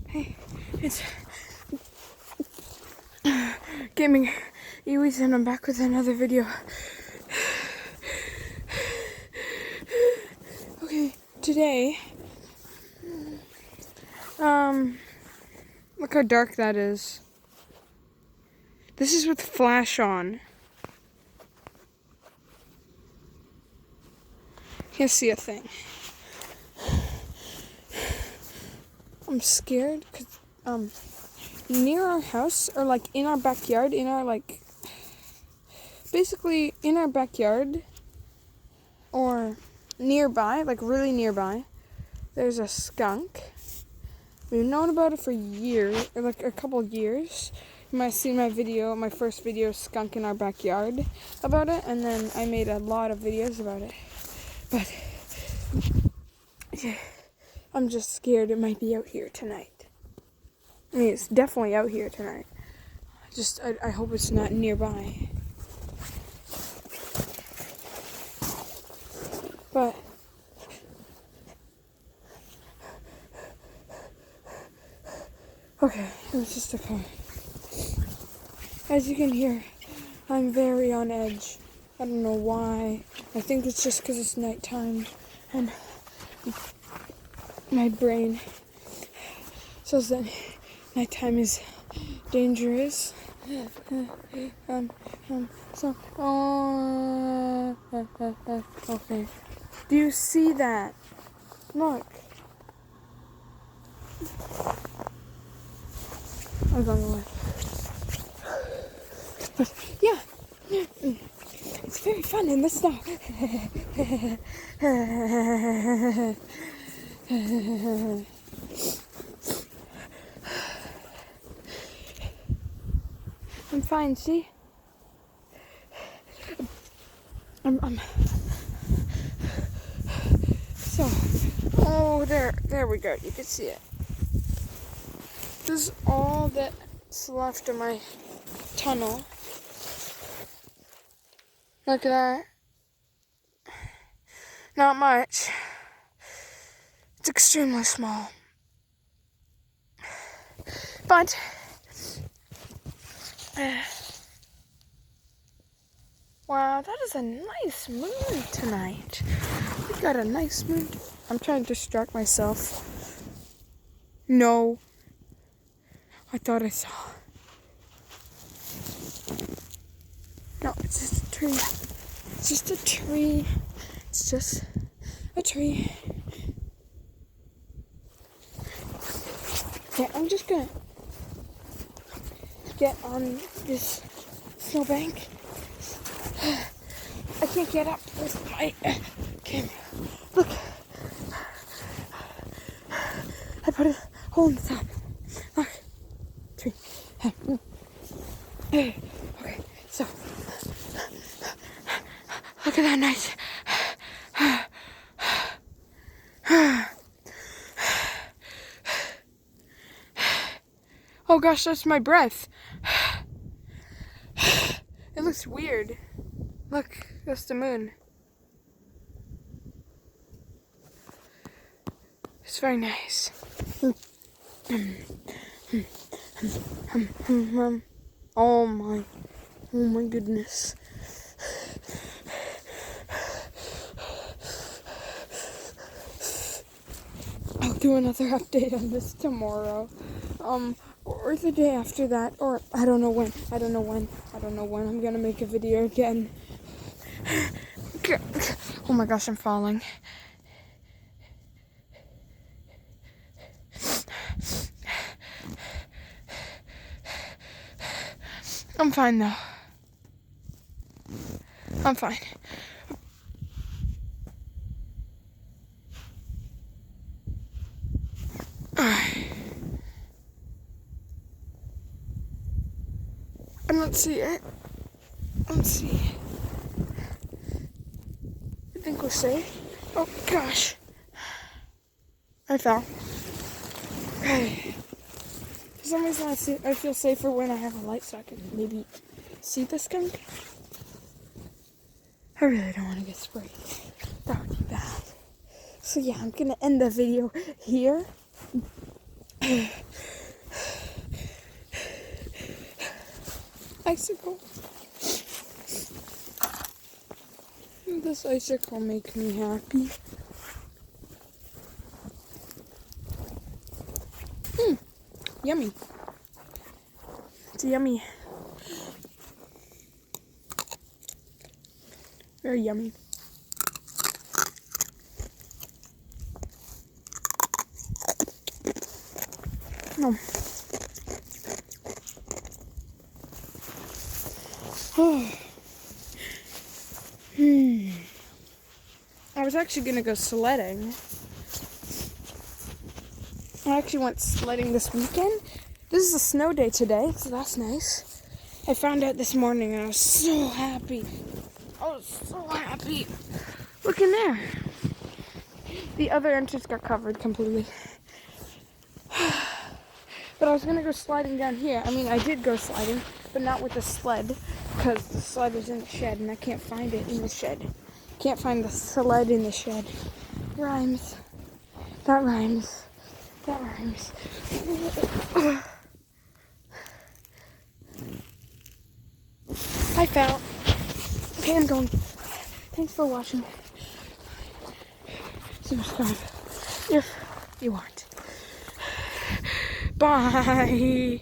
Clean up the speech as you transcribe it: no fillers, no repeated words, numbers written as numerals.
Hey, it's Gaming Ewies and I'm back with another video. Okay, today, look how dark that is. This is with flash on. Can't see a thing. I'm scared because, near our house, or like in our backyard, basically in our backyard, or nearby, like really nearby, there's a skunk. We've known about it for years, or like a couple years. You might have seen my first video, skunk in our backyard, about it, and then I made a lot of videos about it. But, yeah, I'm just scared it might be out here tonight. I mean, it's definitely out here tonight. I hope it's not nearby. But okay, it was just a car. As you can hear, I'm very on edge. I don't know why. I think it's just because it's nighttime and my brain says that nighttime is dangerous. Okay. Do you see that? Look. I'm going away. But yeah, it's very fun in the snow. I'm fine, see? So, oh, there we go, you can see it. This is all that's left of my tunnel. Look at that. Not much. It's extremely small. But wow, that is a nice moon tonight. We got a nice moon. I'm trying to distract myself. No. I thought I saw. No, it's just a tree. It's just a tree. It's just a tree. Okay, I'm just gonna get on this snowbank. I can't get up with my camera. Look. I put a hole in the top. Look. Tree. Okay, so look at that nice. Oh gosh, that's my breath. It looks weird. Look, that's the moon. It's very nice. Oh my goodness. I'll do another update on this tomorrow. Or the day after that, or I don't know when I'm gonna make a video again. Oh my gosh, I'm falling. I'm fine though. I'm fine. I don't see it. Let's see. I think we're safe. Oh gosh. I fell. Okay. For some reason I feel safer when I have a light so I can maybe see the skunk. I really don't want to get sprayed. That would be bad. So yeah, I'm gonna end the video here. icicle. This icicle makes me happy. Yummy. It's yummy. Very yummy. No. I was actually gonna go sledding. I actually went sledding this weekend. This is a snow day today, so that's nice. I found out this morning and I was so happy. I was so happy. Look in there. The other entrance got covered completely. But I was gonna go sliding down here. I mean, I did go sliding, but not with the sled, because the sled is in the shed and I can't find it in the shed. Can't find the sled in the shed. Rhymes. That rhymes. That rhymes. I fell. Okay, I'm going. Thanks for watching. Subscribe if you want. Bye.